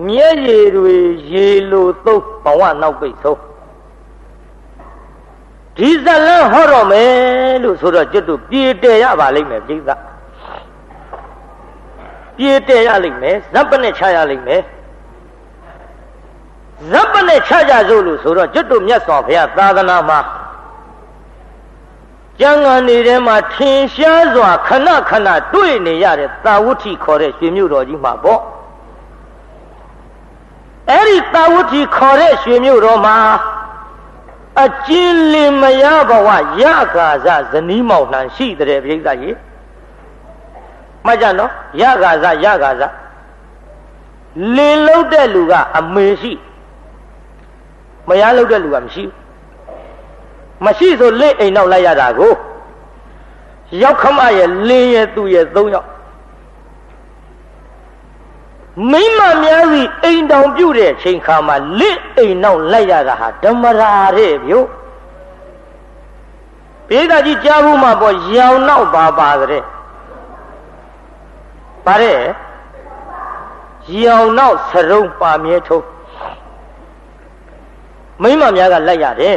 မျက်ရည်တွေရေလိုသုံးဘဝနောက်ပိတ်ဆုံးဒီဇလန်းဟောတော့မယ်လို့ဆိုတော့ကျွတ်တို့ပြေတယ်ရပါလိမ့်မယ်ပြိဿပြေတယ်ရလိမ့်မယ်ဇပ်ပနဲ့ချရလိမ့်မယ်ဇပ်ပနဲ့ချကြစို့လို့ဆိုတော့ကျွတ်တို့မြတ်စွာဘုရားသာသနာမှာကျမ်းဂန်နေတဲ့မှာထင်ရှားစွာခဏခဏတွေ့နေရတဲ့သာဝတိခေါ်တဲ့ရွှေမြို့တော်ကြီးမှာပေါ့အဲ့ဒီသာဝတိခေါ်တဲ့ရွှေမြို့တော်မှာအကျဉ်းလင်မရဘဝရကာဇဇနီးမောင်နှံရှိတဲ့ပြိဿကြီးမှတ်ကြနော်ရကာဇလင်လုံးတဲ့လူကအမေရှိမရလုံးတဲ့လူကမရှိဆိုလက်အိမ်နောက်လိုက်ရတာကိုရောက်ခမရဲ့လင်းရဲ့သူ့ရဲ့၃ယောက်မိမများစီအိမ်တောင်ပြုတ်တဲ့အချိန်ခါမှာလက်အိမ်နောက်လိုက်ရတာဟာဓမ္မရာတဲ့ဗျို့ပိဿကြီးကြားဘူးမှာပေါ့ရောင်နောက်ပါတဲ့ပါတယ်ရောင်နောက်စရုံပါမြဲထုံးမိမများကလိုက်ရတယ်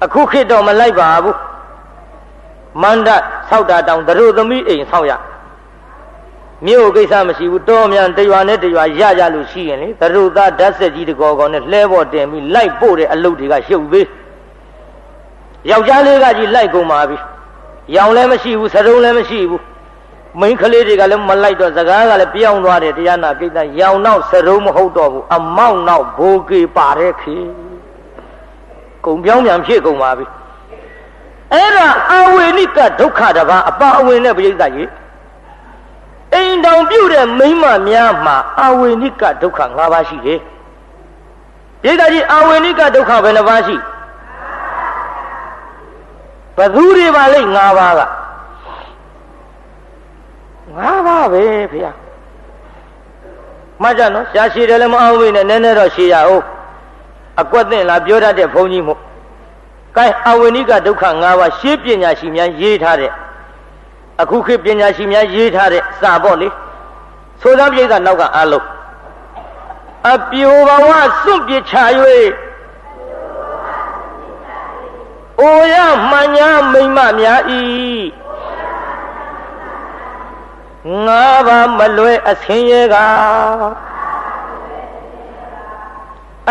အခုခေတ်တော့မလိုက်ပါဘူးမန္တဆောက်တာတောင်သတို့သမီးအိမ်ဆောက်ရမြို့ကိစ္စမရှိဘူးတော်မြန်တရွာနဲ့တရွာရလို့ရှိရင်လေသတို့သားဓာတ်ဆက်ကြီးတကောကောနဲ့လှဲပေါ်တင်ပြီးလိုက်ပို့တဲ့အလုပ်တွေကရှုပ်သေးယောက်ျားလေးကကြီးလိုက်ကုန်ပါပြီရောင်လည်းမရှိဘူးစရုံလည်းမရှိဘူးမိန်းကလေးတွေကလည်းမလိုက်တော့စကားကလည်းပြောင်းသွားတယ်တရားနာကိစ္စရောင်နောက်စရုံမဟုတ်တော့ဘူးအမောက်နောက်ဘိုးကေပါတဲ့ခေကုံပြောင်းပြန်ဖြစ်ကုန်ပါပြီအဲ့ဒါအဝေနိကဒုက္ခတပါအပါအဝင်နဲ့ပြိဿကြီးအိမ်တောင်ပြုတ်တဲ့မိန်းမများမှာအဝေနိကဒုက္ခ၅ပါးရှိတယ်ပြိဿကြီးအဝေနိကဒုက္ခဘယ်နှပါးရှိဘသူတွေပါလိမ့်၅ပါးက၅ပါးပဲဖေ။မှတ်ကြနော်ရှားရှည်တယ်လည်းမအောင်ဘူးနဲ့နည်းနည်းတော့ရှည်ရအောင်အကွက်သိလားပြောတတ်တဲ့ဘုန်းကြီးမို့ကဲအဝိနိကဒုက္ခ၅ပါးရှင်းပညာရှိများရေးထားတဲ့အခုခေတ်ပညာရှိများရေးထားတဲ့စာပေါ့လေဆိုသားပြိဿနောက်ကအားလုံးအပြိုဘဝစွန့်ပစ်ချ၍အိုရမှန်ညာမိမ့်မများဤငါးပါးမလွဲအဆင်းရဲက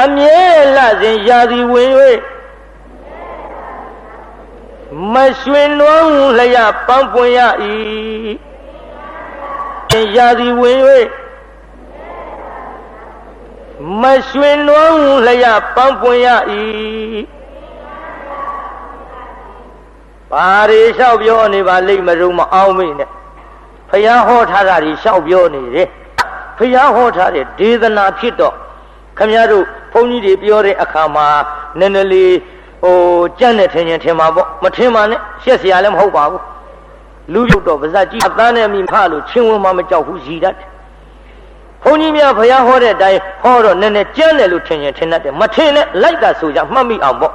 အမြဲလစဉ်ရာသီဝင်၍မရွှင်နွမ်းလျက်ပန်းပွင့်ရ၏ရာသီဝင်၍မရွှင်နွမ်းလျက်ပန်းပွင့်ရ၏ဘာတွေလျှောက်ပြောနေပါလိမ့်မရုံမအောင်မိနဲ့ဖယားဟောထားတာတွေလျှောက်ပြောနေတယ်ဖယားဟောထားတဲ့ဒေသနာဖြစ်တော့ခမရတို့ဘုန်းကြီးတွေပြောတဲ့အခါမှာနည်းနည်းလေးကြမ်းနဲ့ထင်ရင်ထင်ပါပေါ့မထင်ပါနဲ့ရှက်เสียလည်းမဟုတ်ပါဘူးလူရုပ်တော့ပါဇက်ကြီးအသားနဲ့မိဖလို့ချင်းဝင်မှမကြောက်ဘူးရည်တတ်တယ်ဘုန်းကြီးများဖယားဟောတဲ့အတိုင်းဟောတော့နည်းနည်းကြမ်းတယ်လို့ထင်ရင်ထင်တတ်တယ်မထင်နဲ့လိုက်တာဆိုကြမှတ်မိအောင်ပေါ့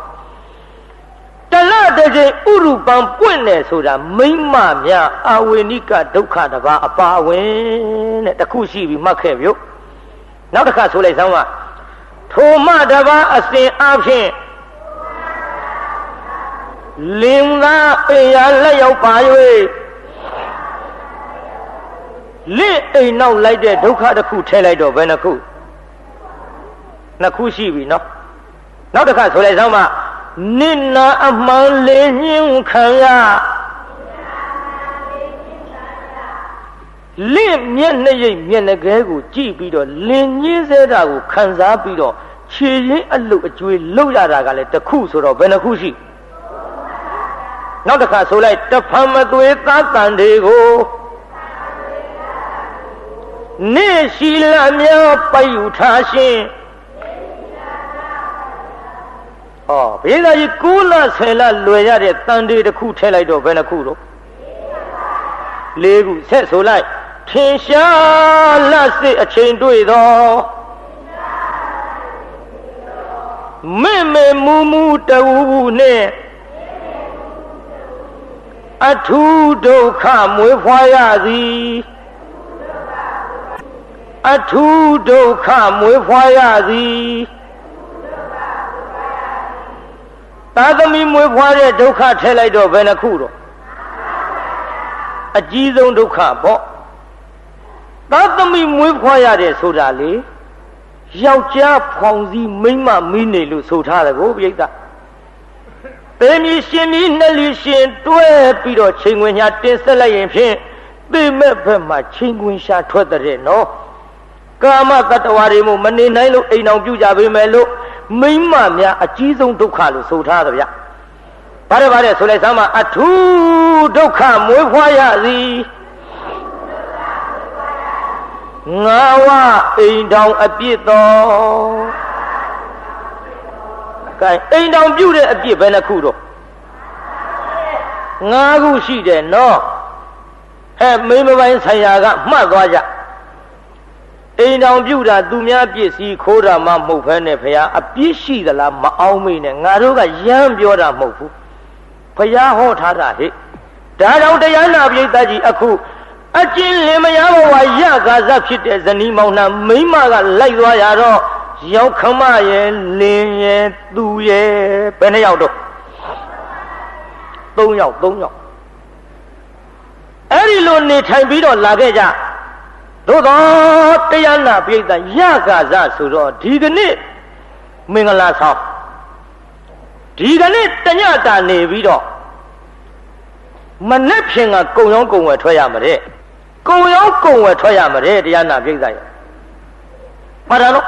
တလတကြိမ်ဥရုပံပွင့်တယ်ဆိုတာမိမ့်မများအဝေနိကဒုက္ခတပါအပါဝင်တဲ့တခုရှိပြီးမှတ်ခဲ့ပြုနောက်တစ်ခါဆိုလိုက်စမ်းပါထိုမတပါအစဉ်အဖြင့်လင်သာအိမ်ရလက်ရောက်ပါ၍လက်အိမ်နောက်လိုက်တဲ့ဒုက္ခတစ်ခုထဲလိုက်တော့ဘယ်နှခုနှစ်ခုရှိပြီနော်နောက်တစ်ခါဆိုလိုက်စမ်းပါနိနာအမှန်လေးညှင်းခံရလင့်မျက်နှာရိပ်မျက်နှာကဲကိုကြည့်ပြီးတော့လင်ညင်းစေတာကိုခံစားပြီးတော့ခြေရင်းအလုတ်အကျွေးလှုပ်ရတာကလည်းတစ်ခုဆိုတော့ဘယ်နှခုရှိနောက်တစ်ခါဆိုလိုက်တဖန်မသွေးသားတန်တွေကိုနေရှိလာများပိုက်ယူထားရှင်ဘေးသားကြီး9လ10လလွယ်ရတဲ့တန်တေတစ်ခုထည့်လိုက်တော့ဘယ်နှခုတော့4ခုဆက်ဆိုလိုက်ထင်ရှားလက်စစ်အချိန်တွေ့တော့မေမေမူမူတူနဲ့အထူးဒုက္ခမွေးဖွားရသည် အထူးဒုက္ခမွေးဖွားရသည်သာသမီမွေးဖွားတဲ့ဒုက္ခထည့်လိုက်တော့ဘယ်နှခုတော့အကြီးဆုံးဒုက္ခပေါ့သာသမီမွေးဖွားရတယ်ဆိုတာလေယောက်ျားဖောင်စည်းမိန်းမမီးနေလို့ဆိုထားတယ်ကိုပြိဿပေမီရှင်မီးနှစ်လီရှင်တွဲပြီးတော့ချိန်ခွင်ညာတင်ဆက်လိုက်ရင်ဖြင့်သိမဲ့ဘက်မှာချိန်ခွင်ရှာထွက်တဲ့နော်ကာမတတ္တဝါတွေမို့မနေနိုင်လို့အိမ်အောင်ပြုကြပေမဲ့လို့မိမများအကြီးဆုံးဒုက္ခလို့ဆိုထားတယ်ဗျဘာတဲ့ဆိုလိုက်စမ်းမှာအထူးဒုက္ခမွေးဖွားရသည်ငါဝအိမ်တောင်အပြစ်တော်ကဲအိမ်တောင်ပြုတဲ့အပြစ်ဘယ်နှခုတော့5ခုရှိတယ်နော်မိမပိုင်းဆိုင်ရာကမှတ်သွားကြအိမ်တောင်ပြုတာသူများပြစ်စီခိုးတာမှမဟုတ်ဘဲနဲ့ဖရာအပြစ်ရှိသလားမအောင်မေးနဲ့ငါတို့ကရမ်းပြောတာမဟုတ်ဘူးဖရာဟောထားတာဟဲ့ဒါကြောင့်တရားနာပိဋကကြီးအခုအကျဉ်းလင်မယားဘဝရကားဖြစ်တဲ့ဇနီးမောင်နှံမိမကလိုက်သွားရတော့ရောက်ခမရဲ့လင်းရဲ့သူရဲ့ဘယ်နှယောက်တော့3ယောက်အဲ့ဒီလိုနေထိုင်ပြီးတော့လာခဲ့ကြသို့တော့တရားနာပိဋကရကားဆိုတော့ဒီကနေ့မင်္ဂလာဆောင်ဒီကနေ့တညတာနေပြီးတော့မနေ့ဖြင်ကကုံရောင်းကုံဝယ်ထွက်ရမှာတဲ့ကုံရောင်းကုံဝယ်ထွက်ရမှာတဲ့တရားနာပိဋကရဲ့မှားတာနော်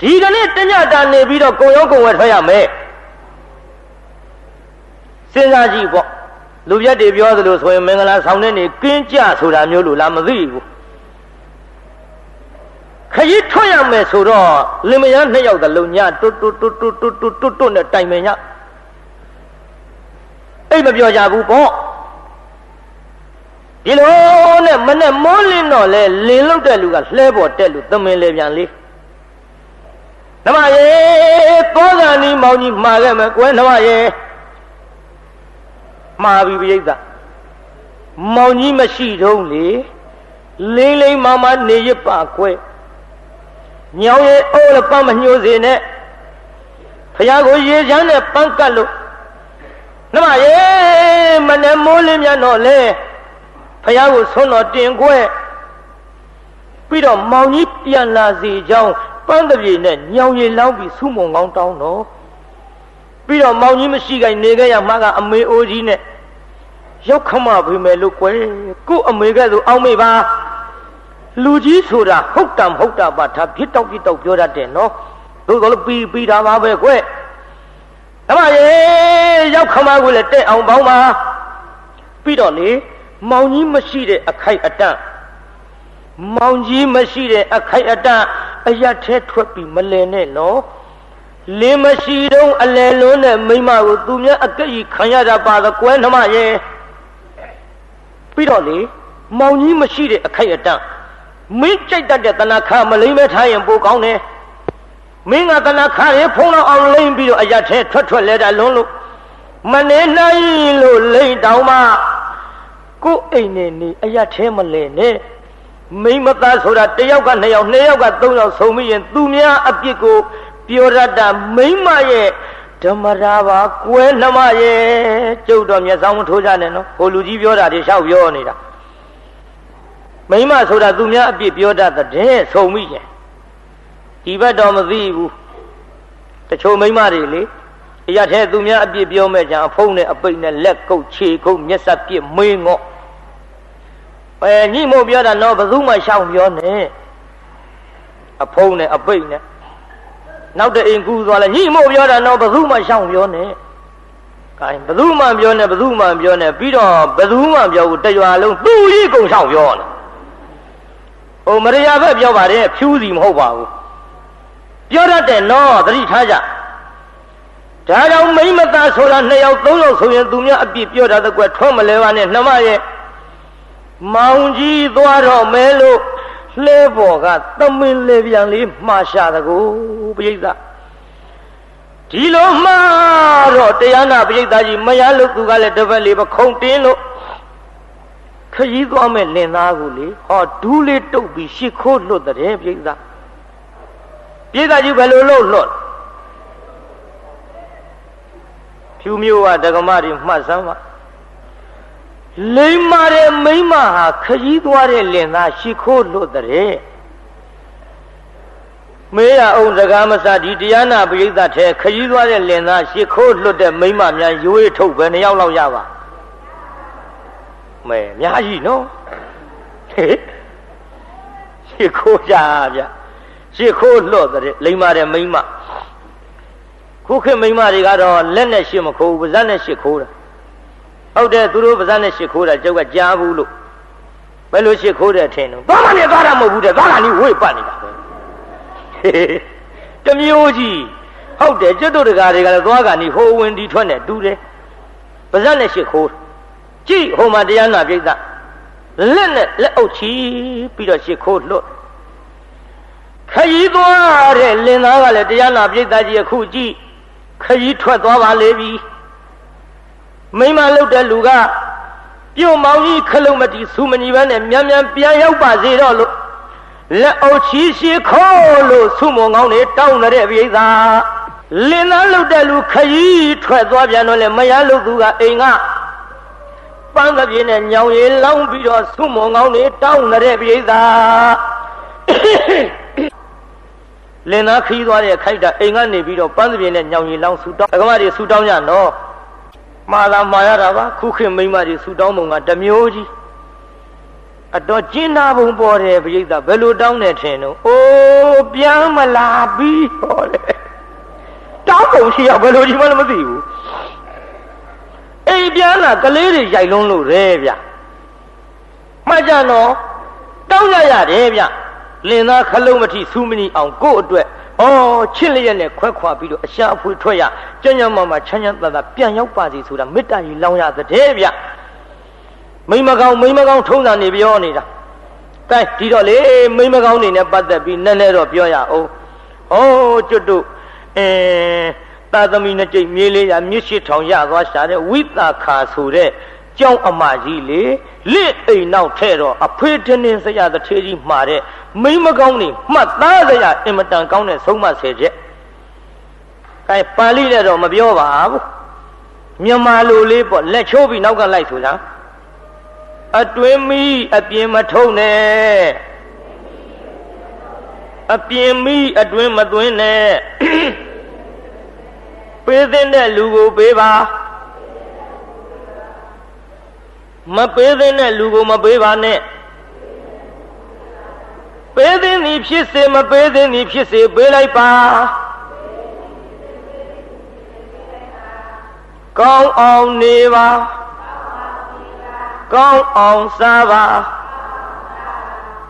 ဒီကနေ့တညတာနေပြီးတော့ကုံရောင်းကုံဝယ်ထွက်ရမယ်စဉ်းစားကြည့်ပေါ့လူပြတ်တွေပြောသလိုဆိုရင်မင်္ဂလာဆောင်တဲ့နေကင်းကြဆိုတာမျိုးလို့လားမသိဘူးခရီးထွက်ရမယ်ဆိုတော့လင်မယား2ယောက်တလုံးညတွတ်နဲ့တိုင်ပင်ညအိတ်မပြောကြဘူးပေါ့ဒီလိုနဲ့မနဲ့မောလင်းတော့လဲလင်လောက်တဲ့လူကလှဲပေါ်တက်လူသမင်လေပြန်လေးဓမ္မရေသောကနီမောင်ကြီးမှာခဲ့မယ်ကွယ်ဓမ္မရေမှားပြီပိဋကမောင်ကြီးမရှိတော့လေလိမ့်မနေရပါကွယ်ညောင်ရဲ့အိုးလည်းပန်းမညှိုးစေနဲ့ဖယားကိုရေချမ်းနဲ့ပန်းကတ်လို့ဓမ္မရေမနဲ့မိုးလင်းမြန်တော့လေဖယားကိုဆွန်းတော်တင်ကွယ်ပြီးတော့မောင်ကြီးပြန်လာစီကြောင်းပန်းတပြေနဲ့ညောင်ရည်လောင်းပြီးဆုမုံကောင်းတောင်းတော့ပြီးတော့မောင်ကြီးမရှိခိုင်နေခဲ့ရမှာကအမေအိုးကြီးနဲ့ရောက်ခမဖေးမယ်လို့ကွယ်ကို့အမေကဲ့သို့အောင်းမေပါလူကြီးဆိုတာဟုတ်တာမဟုတ်တာပါဒါဖြစ်တော့ပြောတတ်တယ်နော်သို့တော်လည်းပြီးတာပါပဲကွယ်ဓမ္မရေရောက်ခမကိုလည်းတဲ့အောင်ပေါင်းပါပြီးတော့လေမောင်ကြီးမရှိတဲ့အခိုက်အတန့်မောင်ကြီးမရှိတဲ့အခိုက်အတန့်အရက်ထဲထွက်ပြီးမလဲနဲ့နော်လင်းမရှိတော့အလဲလုံးနဲ့မိမကိုသူများအကက်ကြီးခံရတာပါတော့ကွယ်ဓမ္မရေပြီးတော့လေမောင်ကြီးမရှိတဲ့အခိုက်အတန့်မင်းကြိုက်တတ်တဲ့တဏခါမလိမ့်မဲထားရင်ပိုကောင်းတယ်မင်းကတဏခါရေဖုံးတော့အောင်လိမ့်ပြီးတော့အရက်ထဲထွက်လဲတာလုံးလို့မနေနိုင်လို့လိမ့်တောင်းမှကိုယ်အိမ်နဲ့နေအရက်ထဲမလဲနဲ့မိမသားဆိုတာ1ယောက်က2ယောက်2ယောက်က3ယောက်ဆုံပြီးရင်သူများအပြစ်ကိုပြောရတာမိမရဲ့ဓမ္မရာပါကွယ်နှမရဲ့ကျုပ်တော်မျက်စောင်းမထိုးကြနဲ့နော်ဟိုလူကြီးပြောတာတွေလျှောက်ပြောနေတာမိမဆိုတာသူများအပြစ်ပြောတတ်တဲ့ဆုံမိရင်ဒီဘက်တော့မသိဘူးတချို့မိမတွေလေအရာထဲသူများအပြစ်ပြောမဲ့ကြအဖုံးနဲ့အပိတ်နဲ့လက်ကုပ်ခြေကုပ်မျက်စပ်ပြစ်မေးငေါ့ညိမို့ပြောတာတော့ဘယ်သူမှရှောင်ပြောနဲ့အဖုံးနဲ့အပိတ်နဲ့နောက်တအိမ်ကူးသွားလဲညိမို့ပြောတာတော့ဘယ်သူမှရှောင်ပြောနဲ့ခိုင်းဘယ်သူမှပြောနဲ့ပြီးတော့ဘယ်သူမှပြောဘူးတရွာလုံးသူ့ကြီးကုန်ရှောင်ပြောတယ်ဟိုမရိယာဘက်ပြောပါတယ်ဖြူးစီမဟုတ်ပါဘူးပြောတတ်တယ်နော်သတိထားကြဒါကြောင့်မိမသားဆိုတာ2ယောက်3ယောက်ဆိုရင်သူများအပြစ်ပြောတာတကွယ်ထွက်မလဲပါနဲ့နှမရဲ့မောင်ကြီးသွားတော့မဲလို့လှဲပေါ်ကသမင်လေပြန်လေးမှားရှာတကူပိဋကဒီလိုမှားတော့တရားနာပိဋကကြီးမရလို့သူကလည်းတပတ်လေးပခုံတင်းလို့ ခရီးသွားမဲ့လင်သားကိုလေဟောဒူးလေးတုပ်ပြီးရှ िख ိုးလွတ်တဲ့ပြိဿကြီးဘယ်လိုလုပ်လွတ်ဖြူမျိုးကဒကမတွေမှတ်စမ်းပါလိမ္မာတဲ့မိမဟာခရီးသွားတဲ့လင်သားရှ िख ိုးလွတ်တဲ့မေးရအောင်စကားမစဒီတရားနာပရိသတ်ထဲခရီးသွားတဲ့လင်သားရှ िख ိုးလွတ်တဲ့မိမများရွေးထုတ်ပဲ2ယောက်လောက်ရပါမဲအများကြီးနော်ရှ िख ိုးကြဗျရှ िख ိုးလွတ်တဲ့လိမ္မာတဲ့မိမခုခေတ်မိမတွေကတော့လက်နဲ့ရှ िख မခိုးဘူးပါးစပ်နဲ့ရှ िख ိုးတာဟုတ်တယ်သူတို့ပါးစပ်နဲ့ရှ िख ိုးတာကျုပ်ကကြားဘူးလို့ဘယ်လိုရှ िख ိုးတယ်ထင်တော့သွားမှလည်းသွားတာမဟုတ်ဘူးတဲ့သွားတာနီးဝေ့ပတ်နေတာပဲတမျိုးကြီးဟုတ်တယ်ကျွတ်တို့တကာတွေကလည်းသွားကနေဟိုဝင်ဒီထွက်နဲ့တူတယ်ပါးစပ်နဲ့ရှ िख ိုးကြည့်ဟိုမှာတရားနာပြိဿလက်နဲ့လက်အုပ်ချီပြီးတော့ရှ िख ိုးလွတ်ခရီးသွားတဲ့လင်သားကလည်းတရားနာပြိဿကြီးအခုကြည့်ခရီးထွက်သွားပါလေပြီမိမလှုပ်တဲ့လူကပြုတ်မောင်ကြီးခလုံးမတီစူမညီပဲနဲ့မြန်မြန်ပြန်ရောက်ပါစေတော့လို့လက်အုပ်ချီရှ िख ိုးလို့ဆုမုံကောင်းနေတောင်းတဲ့ပြိဿလင်သားလှုပ်တဲ့လူခရီးထွက်သွားပြန်တော့လေမရလို့သူကအိမ်ကပန်းကပြင်းနဲ့ညောင်ရည်လောင်းပြီးတော့ဆုမုံကောင်းနေတောင်းတဲ့ပြိဿလင်သားခီးသွားတဲ့ခိုက်တာအိမ်ကနေပြီးတော့ပန်းသပြေနဲ့ညောင်ရည်လောင်းဆူတောင်းဒကမတွေဆူတောင်းကြနော်မှားလာမှားရတာပါခုခေတ်မိန်းမတွေဆူတောင်းပုံကတစ်မျိုးကြီးအတော်ကျင်းနာပုံပေါ်တယ်ပြိဿဘယ်လိုတောင်းနေထင်တော့အိုးပြန်မလာပြီးဟောလေတောင်းပုံရှိရဘယ်လိုဒီမှလည်းမသိဘူးအိမ်ပြန်လာကလေးတွေရိုက်လုံးလို့ရဲဗျမှတ်ကြနော်တောင်းရရတယ်ဗျလင်သားခလုံးမထီစူးမနီအောင်ကို့အတွက်ဩချစ်လျက်နဲ့ခွဲခွာပြီးတော့အရှာအဖွေထွက်ရကြံ့ကြံ့မှချမ်းချမ်းသာသာပြန်ရောက်ပါစီဆိုတာမေတ္တာကြီးလောင်းရတဲ့ဗျမိမကောင်းထုံးတာနေပြောနေတာကဲဒီတော့လေမိမကောင်းနေနဲ့ပတ်သက်ပြီးနည်းနည်းတော့ပြောရအောင်ကျွတ်တို့သာသမီနှစ်ကျိတ်မြေးလေးရမြစ်ရှိထောင်ရသွားရှာတဲ့ဝိသခာဆိုတဲ့ကျောင်းအမကြီးလေလက်အိမ်နောက်ထဲတော့အဖေးတင်းတင်းစရတဲ့ထေးကြီးမှာတဲ့မိမကောင်းနေမှတ်သားစရာအင်မတန်ကောင်းတဲ့ဆုံးမဆယ်ချက်ကဲပါဠိနဲ့တော့မပြောပါဘူးမြန်မာလိုလေးပေါ့လက်ချိုးပြီးနောက်ကလိုက်ဆိုတာအတွင်းမီးအပြင်မထုံနဲ့အပြင်မီးအတွင်းမသွင်းနဲ့ပေးတဲ့လူကိုပေးပါမပေးတဲ့လူကိုမပေးပါနဲ့ပေးသည်ဖြစ်စေမပေးသည်ဖြစ်စေပေးလိုက်ပါကောင်းအောင်နေပါကောင်းအောင်စားပါ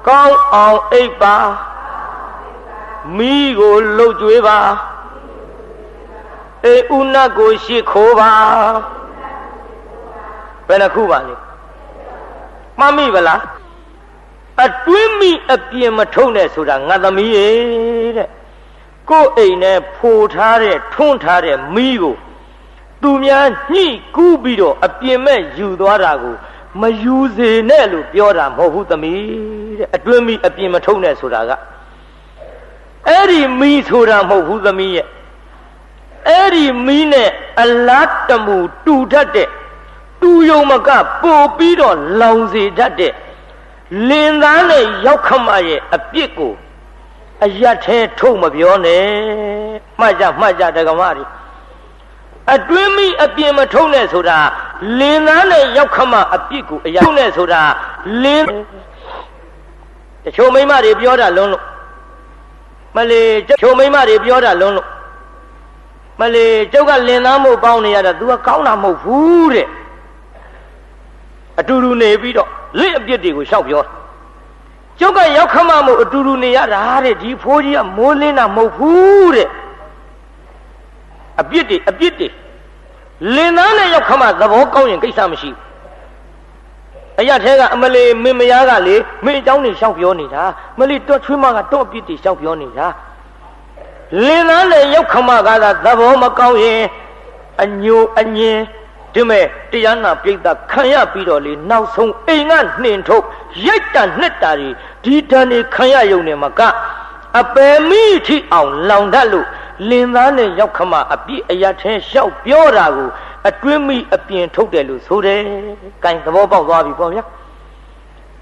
ကောင်းအောင်အိပ်ပါမိကိုလှုပ်ကြွေးပါအေဥနတ်ကိုရှ िख ိုးပါဘယ်နှခုပါလဲမှတ်မိဗလားအတွင်းမိအပြင်မထုံနဲ့ဆိုတာငါသမီးရဲ့တဲ့ကိုယ်အိမ်နဲ့ဖိုထားတဲ့ထွန်းထားတဲ့မိကိုသူများညှိကူးပြီးတော့အပြင်မဲ့ယူသွားတာကိုမယူစေနဲ့လို့ပြောတာမဟုတ်ဘူးသမီးတဲ့အတွင်းမိအပြင်မထုံနဲ့ဆိုတာကအဲ့ဒီမိဆိုတာမဟုတ်ဘူးသမီးရဲ့အဲ့ဒီမိနဲ့အလားတမှုတူတတ်တဲ့တူယုံမကပို့ပြီးတော့လောင်စေတတ်တဲ့လင်သားနဲ့ရောက်ခမရဲ့အပြစ်ကိုအယတ်ထဲထုတ်မပြောနဲ့မှတ်ကြဒကမတွေအတွင်းမိအပြင်မထုံနဲ့ဆိုတာလင်သားနဲ့ရောက်ခမအပြစ်ကိုအယတ်ထုတ်နဲ့ဆိုတာလင်းတချို့မိမတွေပြောတာလုံးလို့မလေးတချို့မိမတွေပြောတာလုံးလို့မလေးကျုပ်ကလင်သားမို့ပေါင်းနေရတာ तू ကကောင်းတာမဟုတ်ဘူးတဲ့အတူတူနေပြီးတော့လက်အပြစ်တွေကိုရှောက်ပြောကျုပ်ကရောက်ခမမို့အတူတူနေရတာတဲ့ဒီဖိုးကြီးကမိုးလင်းတာမဟုတ်ဘူးတဲ့အပြစ်တွေလင်သားနဲ့ရောက်ခမသဘောကောင်းရင်ကိစ္စမရှိဘူးအရာထဲကအမလေးမင်းမယားကလေမင်းအကြောင်းတွေရှောက်ပြောနေတာမလေးတော့ချွေးမကတော့အပြစ်တွေရှောက်ပြောနေတာလင်သားနဲ့ရောက်ခမကသာသဘောမကောင်းရင်အညိုအညင် ဒီမဲ့တရားနာပိဋကခံရပြီးတော့လေနောက်ဆုံးအိမ်ကနှင်ထုတ်ရိုက်တာနှစ်တာတွေဒီတန်တွေခံရယုံနေမှာကအပယ်မိထိအောင်လောင်တတ်လို့လင်သားနဲ့ရောက်ခမအပြည့်အရထင်းလျှောက်ပြောတာကိုအတွင်းမိအပြင်ထုတ်တယ်လို့ဆိုတယ်။ကိုင်သဘောပေါက်သွားပြီပေါ့ဗျာ။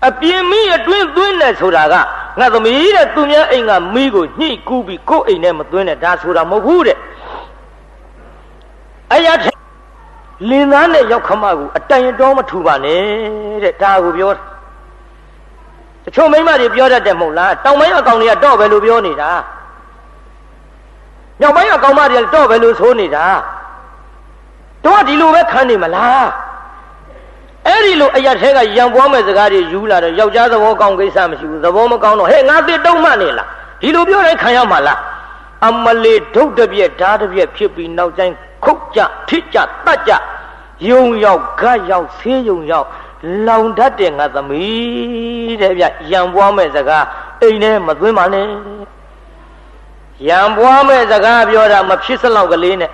အပြင်မိအတွင်းသွင်းတယ်ဆိုတာကငါသမီးတဲ့သူများအိမ်ကမိကိုညှိကူးပြီးကိုယ်အိမ်နဲ့မသွင်းနဲ့ဒါဆိုတာမဟုတ်ဘူးတဲ့အရထလင်သားနဲ့ရောက်ခမကိုအတိုင်တော်မထူပါနဲ့တဲ့ဒါကိုပြောတာတချို့မိန်းမတွေပြောတတ်တယ်မဟုတ်လားတောင်ပိုင်းအကောင်တွေကတော့ပဲလို့ပြောနေတာမြောက်ပိုင်းအကောင်မတွေတော့ပဲလို့ဆိုနေတာတော့ဒီလိုပဲခံနေမလားအဲ့ဒီလိုအရာထဲကရံပွားမဲ့စကားတွေယူလာတော့ယောက်ျားသဘောကောင်းကိစ္စမရှိဘူးသဘောမကောင်းတော့ဟဲ့ငါတစ်တုံးမှနေလားဒီလိုပြောတိုင်းခံရမှာလားအမလေးဒုတ်တပြက်ဓာတ်တပြက်ဖြစ်ပြီးနောက်တိုင်းခုတ်ကြထိကြတတ်ကြယုံရောက်ဂတ်ရောက်ဆေးယုံရောက်လောင်တတ်တယ်ငါသမီးတဲ့ဗျရံပွားမဲ့စကားအိမ်ထဲမသွင်းပါနဲ့ရံပွားမဲ့စကားပြောတာမဖြစ်စလောက်ကလေးနဲ့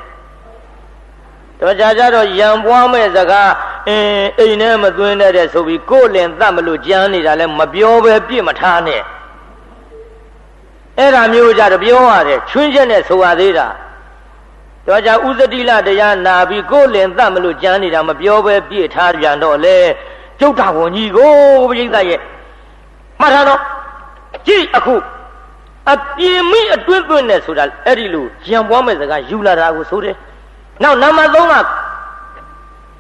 တော့ကြတော့ရံပွားမဲ့စကားအိမ်ထဲမသွင်းတဲ့ဆိုပြီးကိုယ်လင်သတ်မလို့ကြမ်းနေတာလဲမပြောပဲပြစ်မထားနဲ့အဲ့ဒါမျိုးကြတော့ပြောရတယ်ချွင်းချက်နဲ့ဆိုရသေးတာတော့ကြဥသတိလတရားနာပြီးကိုယ်လင်သတ်မလို့ကြမ်းနေတာမပြောပဲပြစ်ထားပြန်တော့လေကျုပ်တာဝန်ကြီးကိုပြိဿရဲ့မှတ်ထားတော့ကြည့်အခုအပြင်းမိအတွင်းသွင်းတယ်ဆိုတာအဲ့ဒီလိုရံပွားမဲ့စကားယူလာတာကိုဆိုတယ်နောက်နံပါတ်3က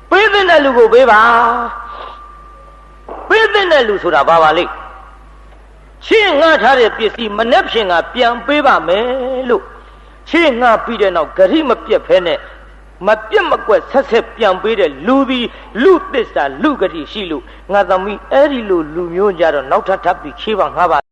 ပေးတဲ့လူကိုပေးပါပေးတဲ့လူဆိုတာဘာပါလိမ့်ရှင်းငှထားတဲ့ပစ္စည်းမနှက်ဖြင်ကပြန်ပေးပါမယ်လို့ရှင်းငှပြီးတဲ့နောက်ဂရိမပြတ်ဖဲနဲ့မပြတ်မကွက်ဆက်ဆက်ပြန်ပေးတဲ့လူပြီးလူသစ္စာလူဂရိရှိလို့ငါသမီးအဲ့ဒီလိုလူမျိုးကြတော့နောက်ထပ်ပြီးခေးပါငါပါ